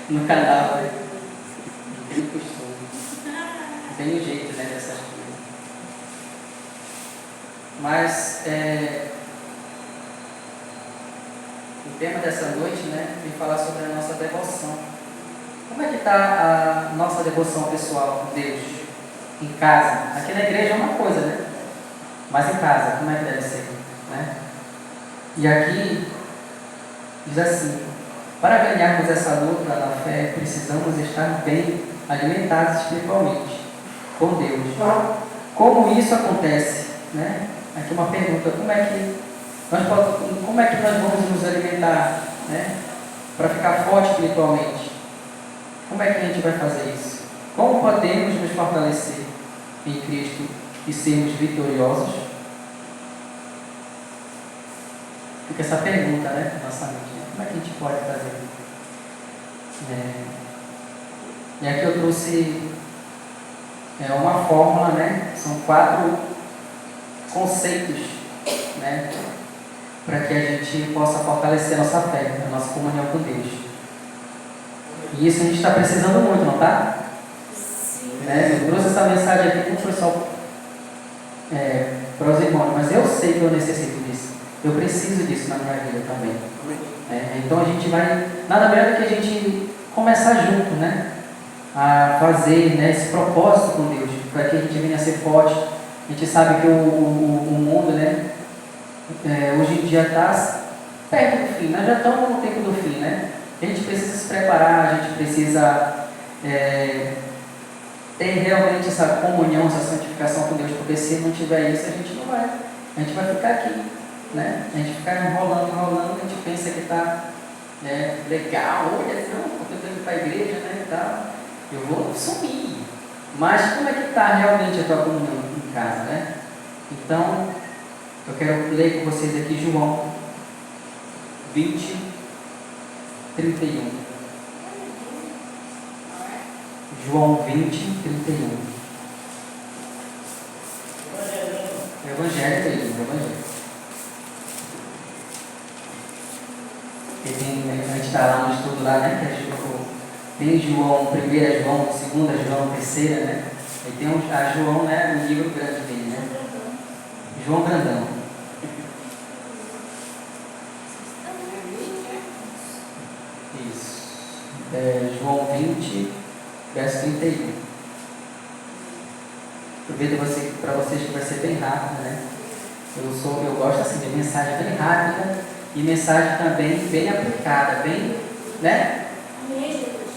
no canal, né? Tem costume. Tem um jeito, né, dessas coisas. Mas o tema dessa noite, né, vem falar sobre a nossa devoção. Como é que está a nossa devoção pessoal com Deus? Em casa. Aqui na igreja é uma coisa, né? Mas em casa, como é que deve ser? Né? E aqui diz assim: para ganharmos essa luta na fé, precisamos estar bem alimentados espiritualmente com Deus. Como isso acontece? Né? Aqui uma pergunta: como é que nós vamos nos alimentar, né? Para ficar forte espiritualmente? Como é que a gente vai fazer isso? Como podemos nos fortalecer em Cristo e sermos vitoriosos? Fica essa pergunta, né, na nossa mente. Como é que a gente pode fazer? E aqui eu trouxe uma fórmula, né? São 4 conceitos, né? Para que a gente possa fortalecer a nossa fé, a nossa comunhão com Deus. E isso a gente está precisando muito, não está? Sim. Eu trouxe essa mensagem aqui não foi só para os irmãos, mas eu sei que eu necessito disso. Eu preciso disso na minha vida também. Então a gente vai, nada melhor do que a gente começar junto, né? A fazer, né, esse propósito com Deus, para que a gente venha a ser forte. A gente sabe que o mundo, né, hoje em dia está perto do fim, nós já estamos no tempo do fim, né? A gente precisa se preparar, a gente precisa ter realmente essa comunhão, essa santificação com Deus, porque se não tiver isso, a gente não vai. A gente vai ficar aqui, né? A gente fica enrolando, a gente pensa que está legal, olha, não, porque eu estou indo para a igreja, né, e tal, eu vou sumir. Mas como é que está realmente a tua comunhão em casa, né? Então, eu quero ler com vocês aqui João 20, 31. João 20, 31. Evangelho mesmo, Evangelho. A gente está lá no estudo lá, né? Que tem João, 1 João, 2 João, 3, né? Aí tem a João, né? O livro grande dele, né? João Grandão. Isso. João 20, verso 31. Aproveito para vocês que vai ser bem rápido, né? Eu gosto assim de mensagem bem rápida e mensagem também bem aplicada, bem, né?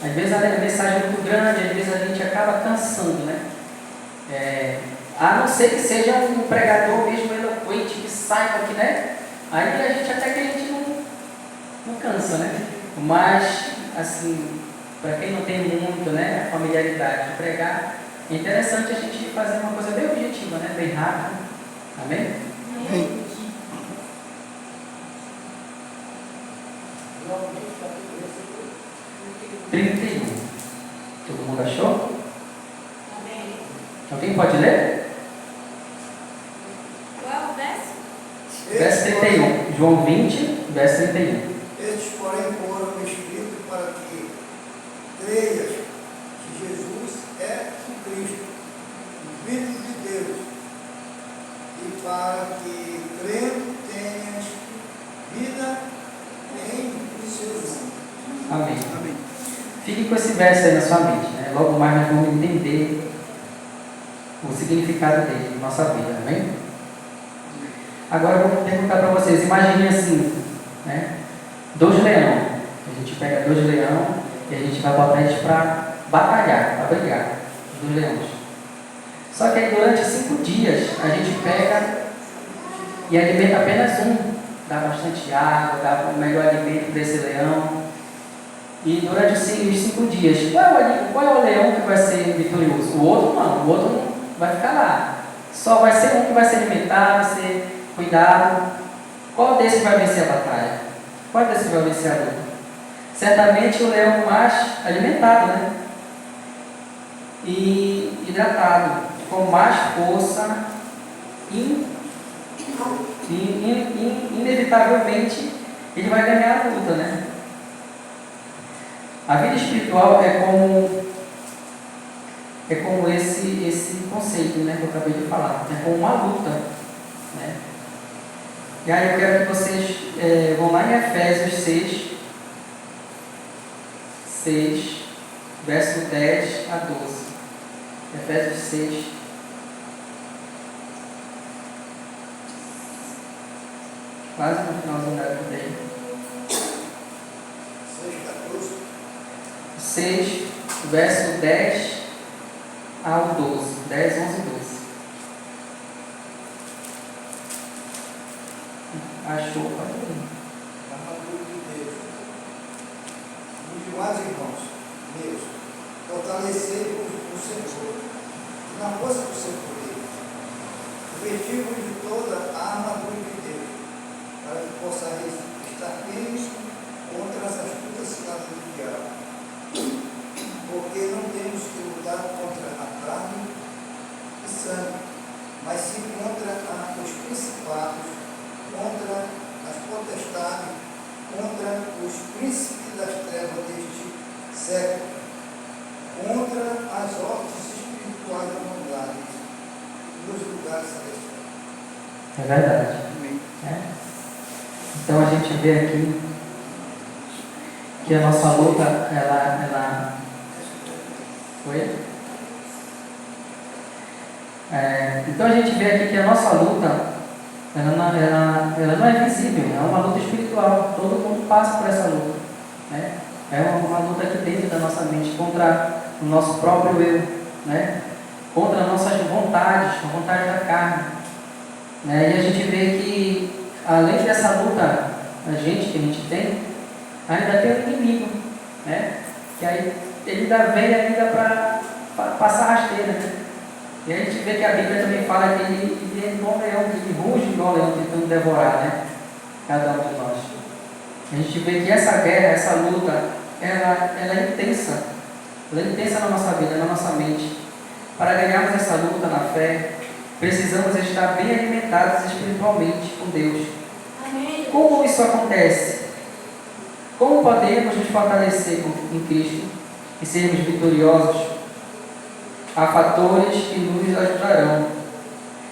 Às vezes a mensagem é muito grande, às vezes a gente acaba cansando, né? A não ser que seja um pregador mesmo eloquente, que saiba que, né? Aí a gente até que a gente não cansa, né? Mas, assim, para quem não tem muito, né, familiaridade de pregar, é interessante a gente fazer uma coisa bem objetiva, né? Bem rápida. Amém? Amém. João 31. Todo mundo achou? Amém. Alguém pode ler? Qual é o verso? Verso 31. João 20, verso 31. Estes, porém, foram escritos para que creias que Jesus é o Cristo, o Filho de Deus, e para que, crendo, tenhas vida em seu nome. Amém. Amém. Fique com esse verso aí na sua mente, né? Logo mais nós vamos entender o significado dele na nossa vida, amém? Agora eu vou perguntar para vocês, imaginem assim, né? 2 leões. A gente pega 2 leões e a gente vai botar eles para batalhar, para brigar. 2 leões. Só que aí durante 5 dias a gente pega e alimenta apenas um. Dá bastante água, dá o melhor alimento para esse leão. E durante os 5 dias, qual é o leão que vai ser vitorioso? O outro não, o outro vai ficar lá. Só vai ser um que vai ser alimentado, vai ser cuidado. Qual desses vai vencer a batalha? Qual desses vai vencer a luta? Certamente o leão mais alimentado, né? E hidratado, com mais força, inevitavelmente ele vai ganhar a luta, né? A vida espiritual é como esse conceito, né, que eu acabei de falar. É como uma luta, né? E aí eu quero que vocês vão lá em Efésios 6, verso 10 a 12. Efésios 6. Quase no finalzinho da vida aí. 6, verso 10 ao 12. 10, 11 e 12. Achou? Pode ir. Armadura de Deus. Os demais irmãos, meus, fortalecei-vos no Senhor, e na força do seu poder. Revesti-vos de toda a armadura de Deus, para que possais estar firmes contra as astutas ciladas do diabo. Porque não temos que lutar contra a carne e sangue, mas sim contra os principados, contra as potestades, contra os príncipes das trevas deste século, contra as hostes espirituais da maldade nos lugares celestiais. É verdade. É. Então a gente vê aqui que a nossa luta, ela foi? Então a gente vê aqui que a nossa luta ela não é visível, é uma luta espiritual. Todo mundo passa por essa luta, né? É uma luta aqui dentro da nossa mente, contra o nosso próprio eu, né? Contra as nossas vontades, a vontade da carne, né? E a gente vê que, além dessa luta que a gente tem, ainda tem o inimigo, né? Que aí ele ainda vem ainda para passar rasteira, né? E a gente vê que a Bíblia também fala que ele é igual leão, ele ruge igual leão tentando devorar, né? Cada um de nós. A gente vê que essa guerra, essa luta, ela é intensa. Ela é intensa na nossa vida, na nossa mente. Para ganharmos essa luta na fé, precisamos estar bem alimentados espiritualmente com Deus. Amém. Como isso acontece? Como podemos nos fortalecer em Cristo e sermos vitoriosos? Há fatores que nos ajudarão.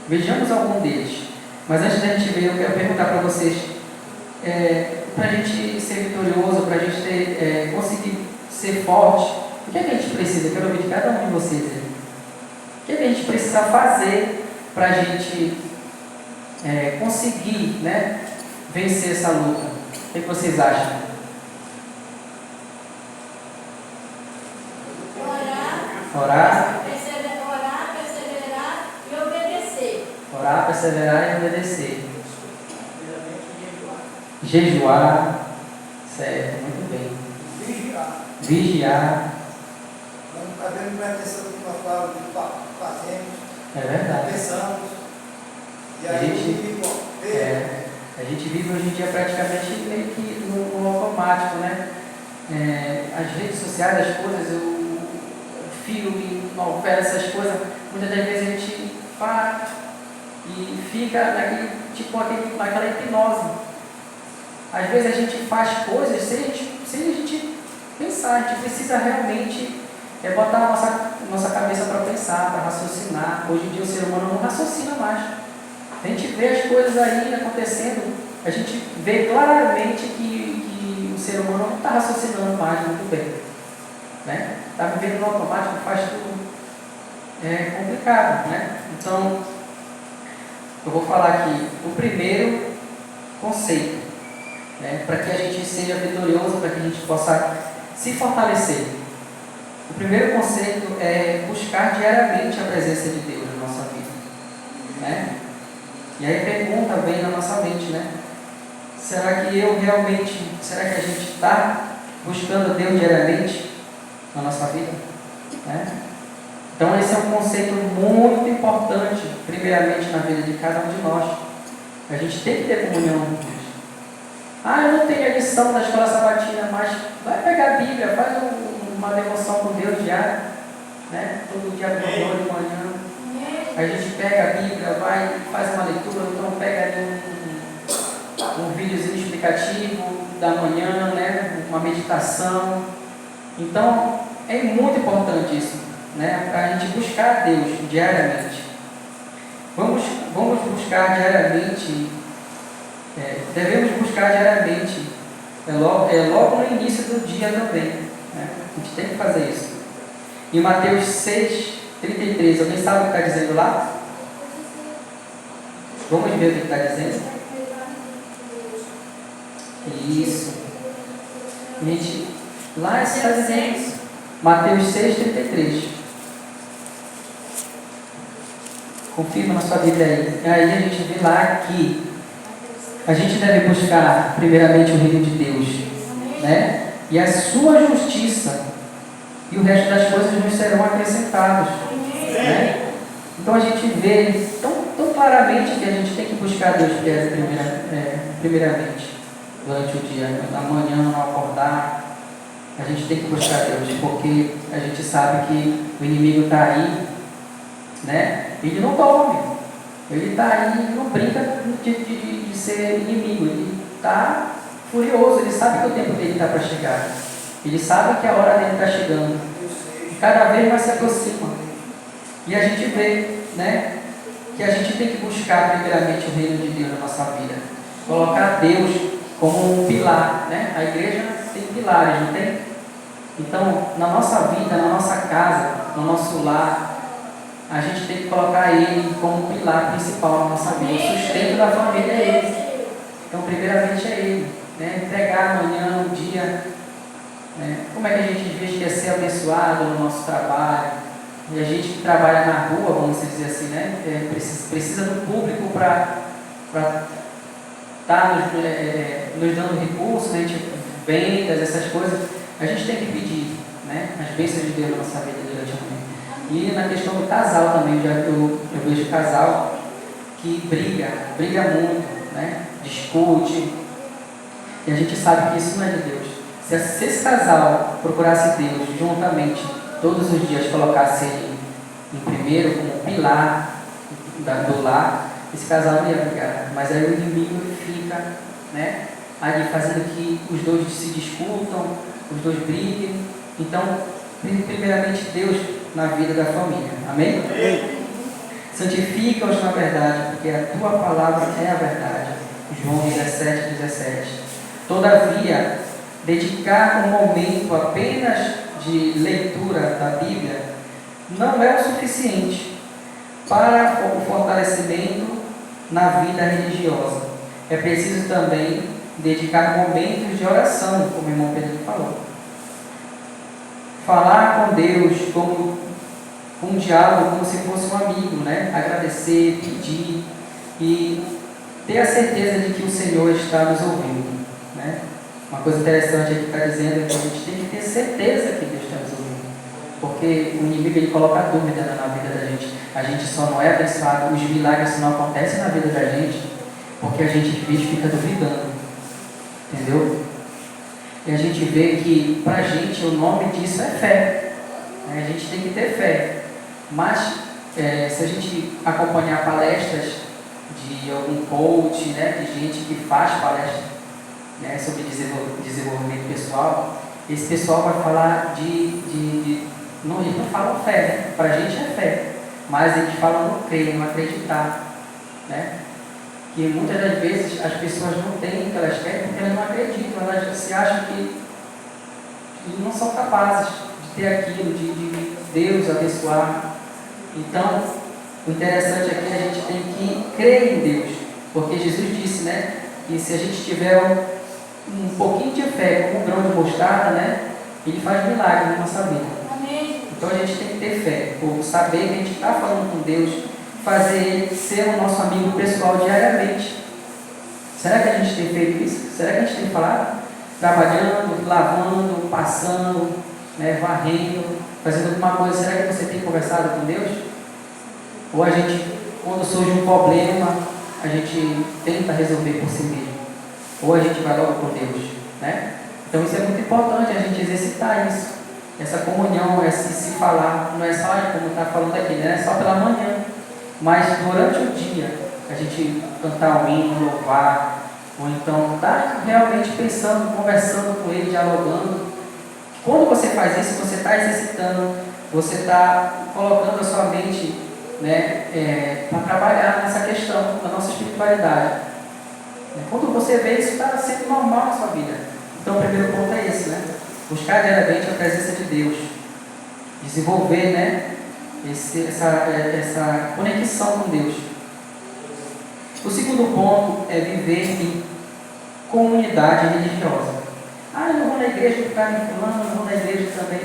Vejamos algum deles. Mas antes da gente ver, eu quero perguntar para vocês, para a gente ser vitorioso, para a gente conseguir ser forte, o que é que a gente precisa? Eu quero ouvir de cada um de vocês aí. O que é que a gente precisa fazer para a gente conseguir, né, vencer essa luta? O que é que vocês acham? Orar, perseverar e obedecer. orar, perseverar e obedecer. Jejuar, certo, muito bem. Vigiar. Não está vendo mais atenção no que nós falamos, fazemos, É verdade. pensamos. E A aí a gente vive hoje em dia praticamente meio que no automático, né? As redes sociais, as coisas, o filme, novela, essas coisas, muitas das vezes a gente para e fica naquela hipnose. Às vezes a gente faz coisas sem a gente pensar. A gente precisa realmente botar a nossa cabeça para pensar, para raciocinar. Hoje em dia o ser humano não raciocina mais. A gente vê as coisas aí acontecendo, a gente vê claramente que o ser humano não está raciocinando mais muito bem, né? Está vivendo no automático, faz tudo complicado, né? Então, eu vou falar aqui o primeiro conceito, né? Para que a gente seja vitorioso, para que a gente possa se fortalecer. O primeiro conceito é buscar diariamente a presença de Deus na nossa vida, né? E aí a pergunta vem na nossa mente, né? Será que será que a gente está buscando Deus diariamente na nossa vida? Né? Então esse é um conceito muito importante, primeiramente na vida de cada um de nós. A gente tem que ter comunhão com Deus. Eu não tenho a lição da escola sabatina, mas vai pegar a Bíblia, faz uma devoção com Deus diária, né? Todo dia de manhã. A gente pega a Bíblia, vai, faz uma leitura, então pega ali um videozinho explicativo da manhã, né? Uma meditação, Então, é muito importante isso, né? A gente buscar a Deus diariamente. Vamos buscar diariamente, devemos buscar diariamente, logo no início do dia também, né? A gente tem que fazer isso. Em Mateus 6:33, alguém sabe o que está dizendo lá? Vamos ver o que está dizendo. Isso. Gente, lá está dizendo isso. Mateus 6:33. Confirma na sua Bíblia aí. Aí a gente vê lá que a gente deve buscar primeiramente o reino de Deus, né? E a sua justiça, e o resto das coisas nos serão acrescentados, né? Então a gente vê tão claramente que a gente tem que buscar Deus primeiramente durante o dia, amanhã ao acordar, a gente tem que buscar Deus, porque a gente sabe que o inimigo está aí, né? Ele não dorme, ele está aí, ele não brinca de ser inimigo, ele está furioso, ele sabe que o tempo dele está para chegar, ele sabe que a hora dele está chegando, e cada vez mais se aproxima, e a gente vê, né, que a gente tem que buscar primeiramente o reino de Deus na nossa vida, colocar Deus como um pilar, né? A igreja tem pilares, não tem? Então, na nossa vida, na nossa casa, no nosso lar, a gente tem que colocar Ele como pilar principal na nossa vida. O sustento da família é Ele. Então, primeiramente é Ele, né? Entregar amanhã, um dia, né? Como é que a gente às vezes quer ser abençoado no nosso trabalho? E a gente que trabalha na rua, vamos dizer assim, né? Precisa do público para estar nos dando recursos, né? Tipo, vendas, essas coisas. A gente tem que pedir, né? As bênçãos de Deus na nossa vida durante a manhã. E na questão do casal também, eu vejo casal que briga muito, né? Discute. E a gente sabe que isso não é de Deus. Se esse casal procurasse Deus juntamente, todos os dias colocasse Ele em primeiro, como pilar do lar, esse casal não ia brigar. Mas aí o inimigo fica, né, ali fazendo que os dois se discutam, os dois briguem. Então, primeiramente Deus na vida da família. Amém? Santifica-os na verdade, porque a tua palavra é a verdade. João 17:17. Todavia, dedicar um momento apenas de leitura da Bíblia não é o suficiente para o fortalecimento na vida religiosa. É preciso também dedicar momentos de oração, como o irmão Pedro falou. Falar com Deus como um diálogo, como se fosse um amigo, né? Agradecer, pedir e ter a certeza de que o Senhor está nos ouvindo, né? Uma coisa interessante aqui que está dizendo é que a gente tem que ter certeza que Deus está nos ouvindo, porque o inimigo ele coloca dúvida na vida da gente. A gente só não é abençoado, os milagres não acontecem na vida da gente porque a gente às vezes fica duvidando, entendeu? E a gente vê que para a gente o nome disso é fé, né? A gente tem que ter fé, mas se a gente acompanhar palestras de algum coach, né, de gente que faz palestra, né, sobre desenvolvimento pessoal, esse pessoal vai falar não, eles não falam fé, né? Para a gente é fé, mas eles falam não crer, não acreditar, né? Que muitas das vezes as pessoas não têm o que elas querem porque elas não acreditam, elas se acham que não são capazes de ter aquilo, de Deus abençoar. Então, o interessante é que a gente tem que crer em Deus, porque Jesus disse, né, que se a gente tiver um pouquinho de fé, como um grão de mostarda, né, Ele faz milagre na nossa vida. Amém. Então a gente tem que ter fé, por saber que a gente está falando com Deus, fazer Ele ser o nosso amigo pessoal diariamente. Será que a gente tem feito isso? Será que a gente tem falado? Trabalhando, lavando, passando, né, varrendo, fazendo alguma coisa. Será que você tem conversado com Deus? Ou a gente, quando surge um problema, a gente tenta resolver por si mesmo? Ou a gente vai logo por Deus, né? Então isso é muito importante, a gente exercitar isso. Essa comunhão, esse se falar, não é só como está falando aqui, né? Não é só pela manhã, mas durante o dia, a gente cantar o hino, louvar, ou então estar realmente pensando, conversando com Ele, dialogando. Quando você faz isso, você está exercitando, você está colocando a sua mente, né, para trabalhar nessa questão da nossa espiritualidade. Quando você vê isso, está sendo normal na sua vida. Então, o primeiro ponto é esse, né? Buscar diariamente a presença de Deus. Desenvolver, né, essa conexão com Deus. O segundo ponto é viver em comunidade religiosa. Eu não vou na igreja por causa de fulano, não vou na igreja também.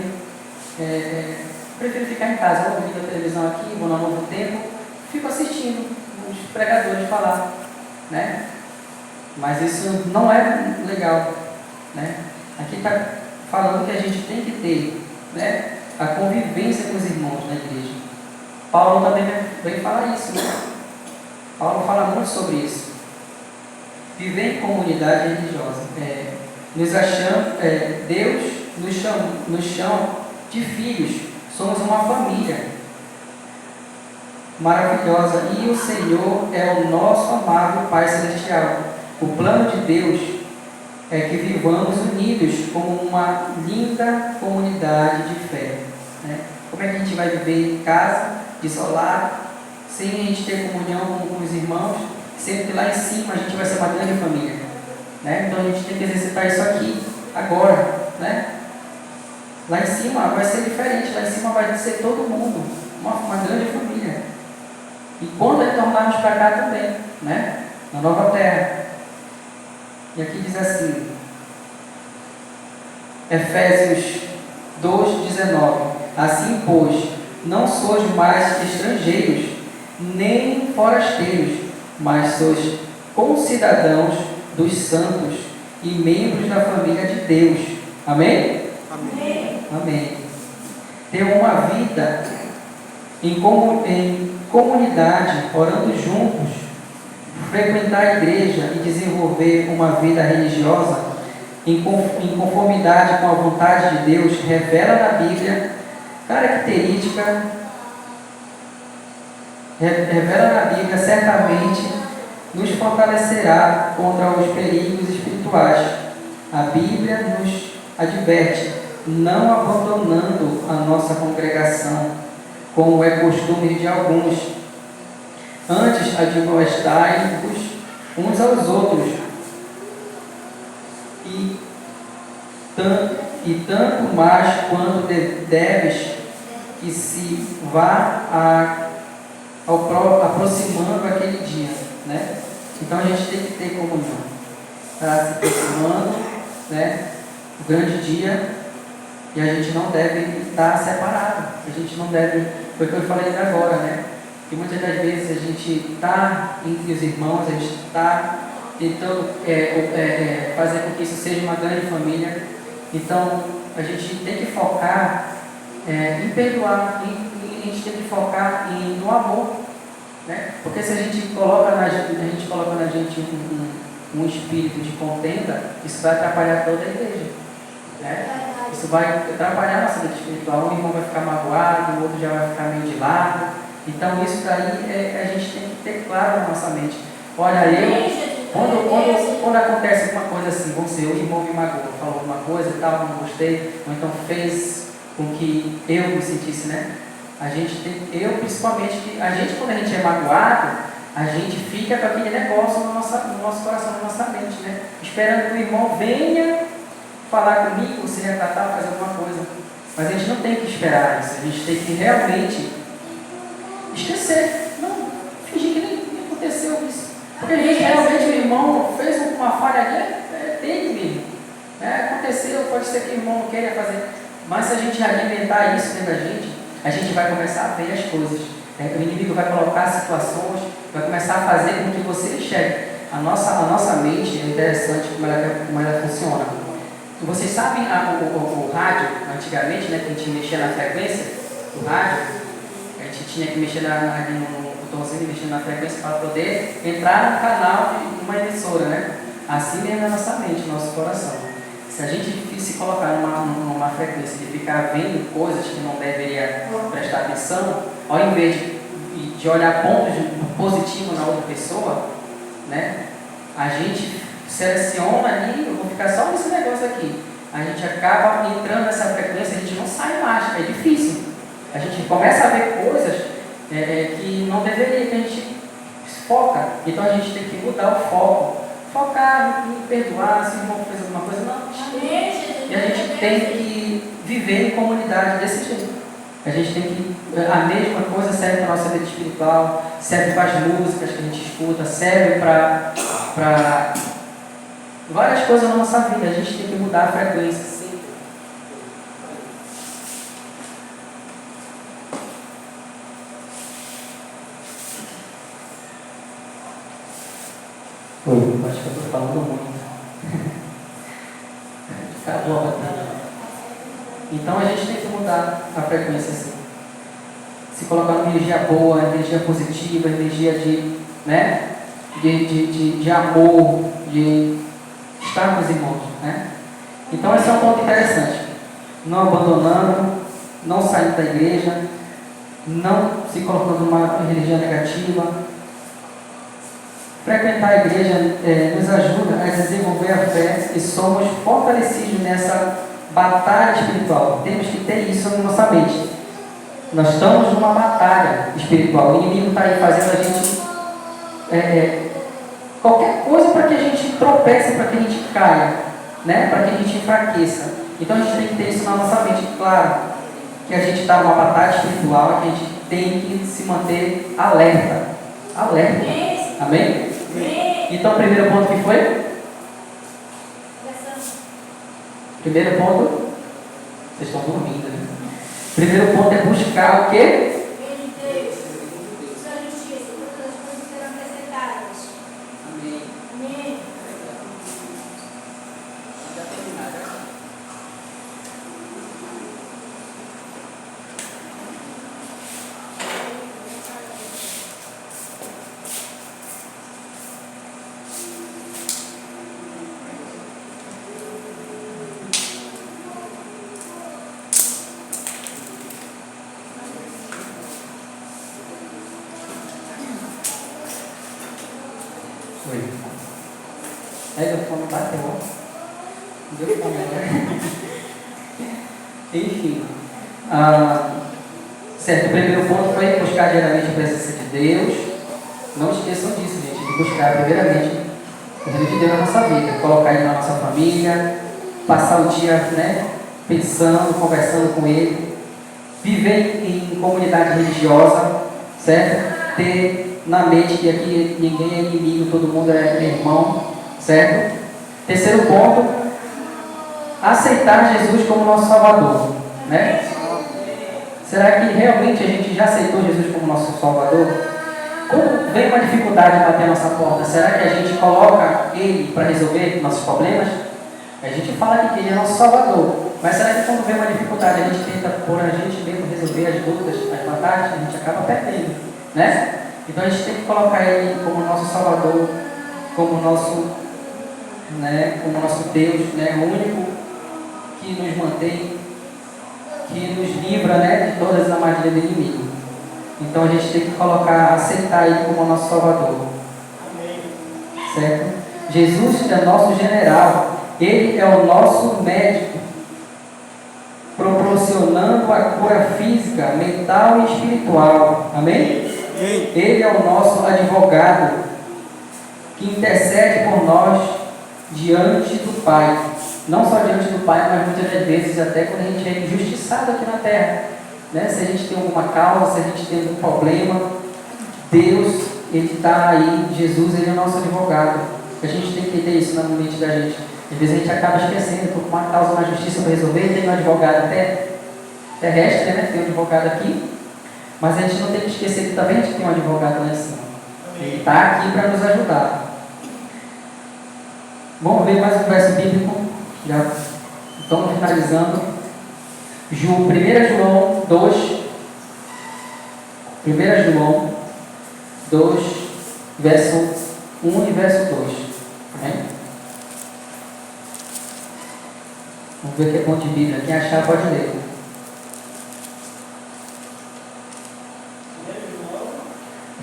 Prefiro ficar em casa, vou ligar a televisão aqui, vou no Novo Tempo, fico assistindo os pregadores falar, né? Mas isso não é legal, né? Aqui está falando que a gente tem que ter, né, a convivência com os irmãos na igreja. Paulo também vem falar isso, né? Paulo fala muito sobre isso. Viver em comunidade religiosa. Deus nos chama de filhos. Somos uma família maravilhosa. E o Senhor é o nosso amado Pai Celestial. O plano de Deus é que vivamos unidos como uma linda comunidade de fé. Né? Como é que a gente vai viver em casa, isolado, sem a gente ter comunhão com os irmãos, sendo que lá em cima a gente vai ser uma grande família? Né? Então a gente tem que exercitar isso aqui, agora. Né? Lá em cima vai ser diferente, lá em cima vai ser todo mundo, uma grande família. E quando retornarmos para cá também, né? Na nova terra. E aqui diz assim, Efésios 2,19: Assim, pois, não sois mais estrangeiros, nem forasteiros, mas sois concidadãos dos santos e membros da família de Deus. Amém? Amém. Amém. Ter uma vida em comunidade, orando juntos, frequentar a igreja e desenvolver uma vida religiosa em conformidade com a vontade de Deus, revela na Bíblia certamente nos fortalecerá contra os perigos espirituais. A Bíblia nos adverte, não abandonando a nossa congregação, como é costume de alguns. Antes, admoestai-vos uns aos outros, e tanto mais quanto deves que se vá aproximando aquele dia. Né? Então a gente tem que ter comunhão. Está se aproximando, né, o grande dia, e a gente não deve estar separado. A gente não deve, foi o que eu falei agora, né? Que muitas das vezes a gente está entre os irmãos, a gente está tentando fazer com que isso seja uma grande família. Então a gente tem que focar em perdoar, a gente tem que focar no amor. Né? Porque se a gente coloca na gente um espírito de contenda, isso vai atrapalhar toda a igreja. Né? Isso vai atrapalhar a nossa vida espiritual. Um irmão vai ficar magoado, o outro já vai ficar meio de lado. Então isso daí a gente tem que ter claro na nossa mente. Olha, quando acontece alguma coisa assim, vamos dizer, o irmão me magoou, falou alguma coisa e tal, não gostei, ou então fez com que eu me sentisse, né? Principalmente, quando a gente é magoado, a gente fica com aquele negócio no nosso coração, na nossa mente, né? Esperando que o irmão venha falar comigo, se retratar, fazer alguma coisa. Mas a gente não tem que esperar isso, a gente tem que realmente esquecer. Não, fingir que nem aconteceu isso. Porque às vezes realmente o irmão fez uma falha ali, dele mesmo. Aconteceu, pode ser que o irmão não queira fazer. Mas se a gente alimentar isso dentro da gente, a gente vai começar a ver as coisas. O inimigo vai colocar situações, vai começar a fazer com que você enxergue. A nossa mente é interessante como ela funciona. Vocês sabem o rádio, antigamente, né, que a gente mexia na frequência do rádio, a gente tinha que mexer no botãozinho, mexer na frequência para poder entrar no canal de uma emissora, né? Assim mesmo é a nossa mente, nosso coração. Se a gente se colocar numa frequência de ficar vendo coisas que não deveria prestar atenção, ao invés de olhar pontos positivos na outra pessoa, né, a gente seleciona ali, eu vou ficar só nesse negócio aqui. a gente acaba entrando nessa frequência, a gente não sai mais, é difícil. A gente começa a ver coisas que não deveria, que a gente foca. Então a gente tem que mudar o foco. Focar em perdoar, se o irmão fez alguma coisa, não. E a gente tem que viver em comunidade desse jeito. A gente tem que. A mesma coisa serve para a nossa vida espiritual, serve para as músicas que a gente escuta, serve para várias coisas na nossa vida. A gente tem que mudar a frequência sempre. Oi, acho que eu estou falando muito. Acabou a bateria. Então a gente tem que mudar a frequência assim. Se colocar uma energia boa, energia positiva, energia de amor, de estar com os irmãos. Né? Então esse é um ponto interessante. Não abandonando, não saindo da igreja, não se colocando numa energia negativa. Frequentar a igreja nos ajuda a desenvolver a fé e somos fortalecidos nessa batalha espiritual. Temos que ter isso na nossa mente. Nós estamos numa batalha espiritual. O inimigo está aí fazendo a gente qualquer coisa para que a gente tropece, para que a gente caia, né? Para que a gente enfraqueça. Então a gente tem que ter isso na nossa mente. Claro que a gente está numa batalha espiritual, que a gente tem que se manter alerta. Alerta. Amém? Então, o primeiro ponto que foi? Primeiro ponto, vocês estão dormindo, né? Primeiro ponto é buscar o quê? Amém. Oi. Aí eu fome bateu. Deu fome agora. Enfim. Certo, o primeiro ponto foi buscar diariamente a presença de Deus. Não esqueçam disso, gente, de buscar primeiramente o reino de Deus na nossa vida, colocar ele na nossa família, passar o dia, pensando, conversando com ele, viver em comunidade religiosa, certo? Ter na mente que aqui ninguém é inimigo, todo mundo é irmão, certo? Terceiro ponto, aceitar Jesus como nosso Salvador, né? Será que realmente a gente já aceitou Jesus como nosso Salvador? Quando vem uma dificuldade bater a nossa porta, será que a gente coloca Ele para resolver nossos problemas? A gente fala aqui que Ele é nosso Salvador, mas será que quando vem uma dificuldade a gente tenta por a gente mesmo resolver as lutas, as batalhas, a gente acaba perdendo, né? Então a gente tem que colocar Ele como nosso Salvador, como nosso Deus, o único que nos mantém, que nos livra, de todas as armadilhas do inimigo. Então a gente tem que aceitar Ele como nosso Salvador. Amém. Certo? Jesus é nosso general, Ele é o nosso médico, proporcionando a cura física, mental e espiritual. Amém? Amém. Ele é o nosso advogado, que intercede por nós diante do Pai. Não só diante do Pai, mas muitas das vezes até quando a gente é injustiçado aqui na terra. Se a gente tem alguma causa, se a gente tem algum problema, Deus, Ele está aí, Jesus, Ele é o nosso advogado. A gente tem que ter isso na mente da gente. Às vezes a gente acaba esquecendo, por uma causa, uma justiça para resolver, tem um advogado até terrestre, tem um advogado aqui, mas a gente não tem que esquecer que também tem um advogado lá em cima. Ele está aqui para nos ajudar. Vamos ver mais um verso bíblico. Já estamos finalizando. 1 João 2. 1 João 2, verso 1 e verso 2. Amém? Vamos ver que é ponto de Bíblia. Quem achar pode ler.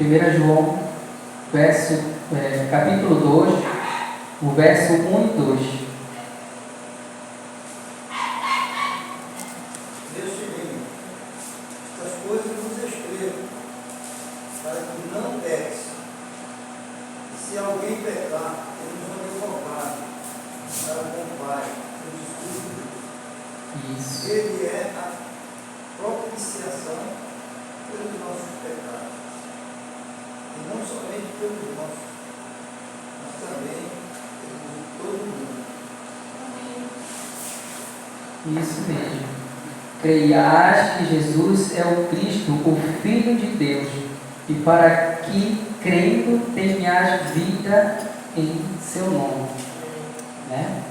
1 João, capítulo 2, o verso 1 e 2. Isso. Ele é a propiciação pelos nossos pecados. E não somente pelos nossos, mas também pelos de todo mundo. Isso mesmo. Creias que Jesus é o Cristo, o Filho de Deus, e para que, crendo, tenhas vida em seu nome. Né?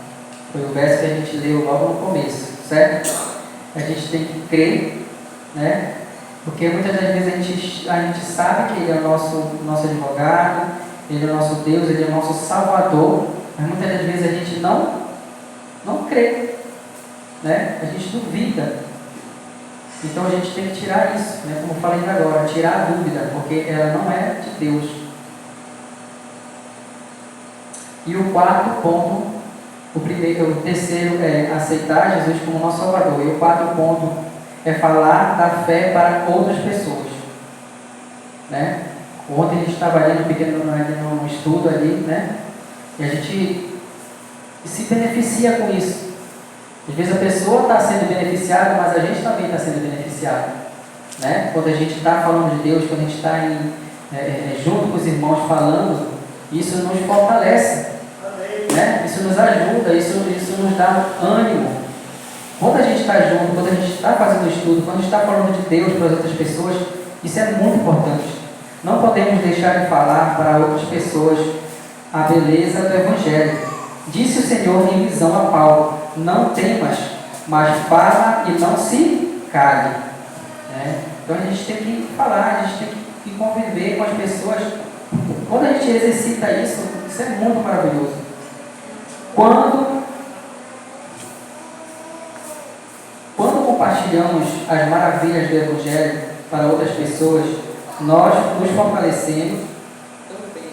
Foi o verso que a gente leu logo no começo, certo? A gente tem que crer, né? Porque muitas das vezes a gente sabe que Ele é o nosso advogado, Ele é o nosso Deus, Ele é o nosso Salvador, mas muitas das vezes a gente não crê, né? A gente duvida. Então a gente tem que tirar isso, né? Como eu falei agora, tirar a dúvida, porque ela não é de Deus. E o quarto ponto, o terceiro é aceitar Jesus como nosso Salvador. E o quarto ponto é falar da fé para outras pessoas, né? Ontem a gente estava ali no estudo ali, né? E a gente se beneficia com isso. Às vezes a pessoa está sendo beneficiada, mas a gente também está sendo beneficiado, né? Quando a gente está falando de Deus, quando a gente está junto com os irmãos falando, isso nos fortalece, né? Isso nos ajuda, isso nos dá ânimo. Quando a gente está junto, quando a gente está fazendo estudo, quando a gente está falando de Deus para as outras pessoas, isso é muito importante. Não podemos deixar de falar para outras pessoas a beleza do Evangelho. Disse o Senhor em visão a Paulo: não temas, mas fala e não se cale. Né? Então a gente tem que falar, a gente tem que conviver com as pessoas. Quando a gente exercita isso é muito maravilhoso. Quando compartilhamos as maravilhas do Evangelho para outras pessoas, nós nos fortalecemos também.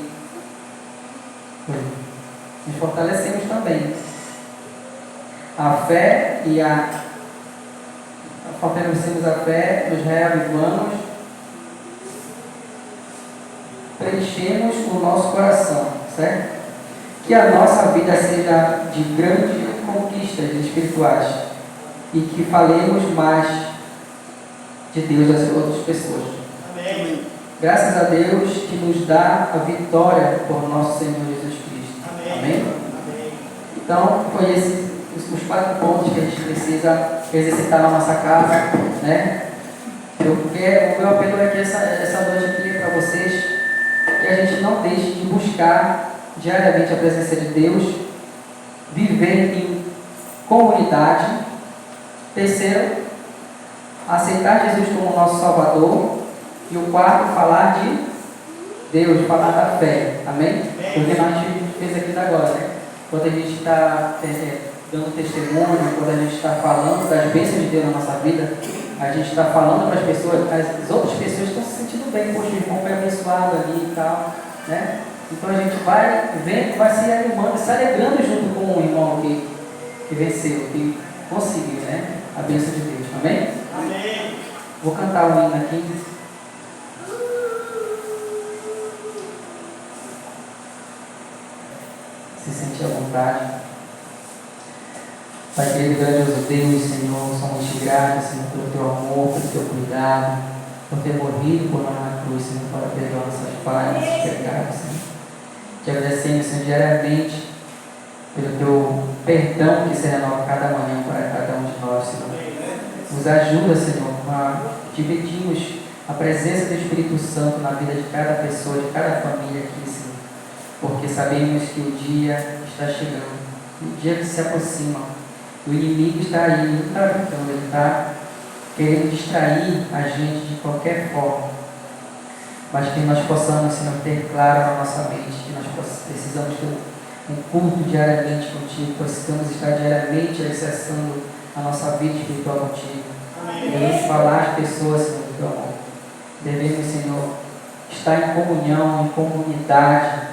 Nos fortalecemos também. A fé fortalecemos a fé, nos reavivamos, preenchemos o nosso coração, certo? Que a nossa vida seja de grandes conquistas espirituais e que falemos mais de Deus às outras pessoas. Amém. Graças a Deus que nos dá a vitória por nosso Senhor Jesus Cristo. Amém? Então, foi os 4 pontos que a gente precisa exercitar na nossa casa, né? O meu apelo aqui essa noite aqui para vocês, que a gente não deixe de buscar diariamente a presença de Deus, viver em comunidade. Terceiro, aceitar Jesus como nosso Salvador. E o quarto, falar de Deus, falar da fé. Amém? Porque nós fez aqui agora, né? Quando a gente está dando testemunho, quando a gente está falando das bênçãos de Deus na nossa vida, a gente está falando para as pessoas, as outras pessoas estão se sentindo bem, poxa, o irmão foi abençoado ali e tal, né? Então a gente vai vendo, vai se animando, se alegrando junto com o irmão que venceu, que conseguiu, né? A bênção de Deus. Amém? Amém. Vou cantar um hino aqui. Se sentir à vontade. Pai querido, grandioso Deus, Senhor, somos te gratos, Senhor, pelo teu amor, pelo teu cuidado, por ter morrido por nós na cruz, Senhor, para perdoar nossas falhas, nossos pecados, Senhor. Te agradecemos, Senhor, diariamente pelo teu perdão que se renova cada manhã para cada um de nós, Senhor. Nos ajuda, Senhor, a dividirmos a presença do Espírito Santo na vida de cada pessoa, de cada família aqui, Senhor. Porque sabemos que o dia está chegando, o dia que se aproxima. O inimigo está aí, ele está lutando, ele está querendo distrair a gente de qualquer forma. Mas que nós possamos, Senhor, ter claro na nossa mente que nós precisamos ter um culto diariamente contigo, precisamos estar diariamente acessando a nossa vida espiritual contigo. Devemos falar às pessoas, Senhor, do teu amor. Devemos, Senhor, estar em comunhão, em comunidade.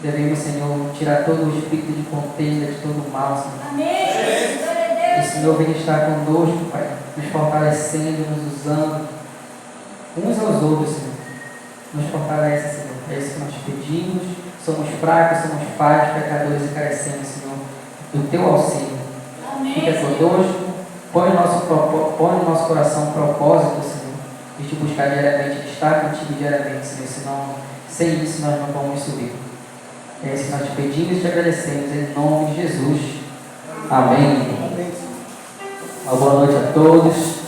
Devemos, Senhor, tirar todo o espírito de contenda, de todo o mal, Senhor. Amém. E o Senhor vem estar conosco, Pai, nos fortalecendo, nos usando, uns aos outros, Senhor. Nos fortalece, Senhor. É isso que nós pedimos. Somos fracos, somos falhos, pecadores e carecemos, Senhor, do teu auxílio. Amém. Fica conosco, Põe no nosso coração um propósito, Senhor, de te buscar diariamente, de estar contigo diariamente, Senhor, senão, sem isso nós não vamos subir. É isso que nós te pedimos e te agradecemos, em nome de Jesus. Amém. Amém. Uma boa noite a todos.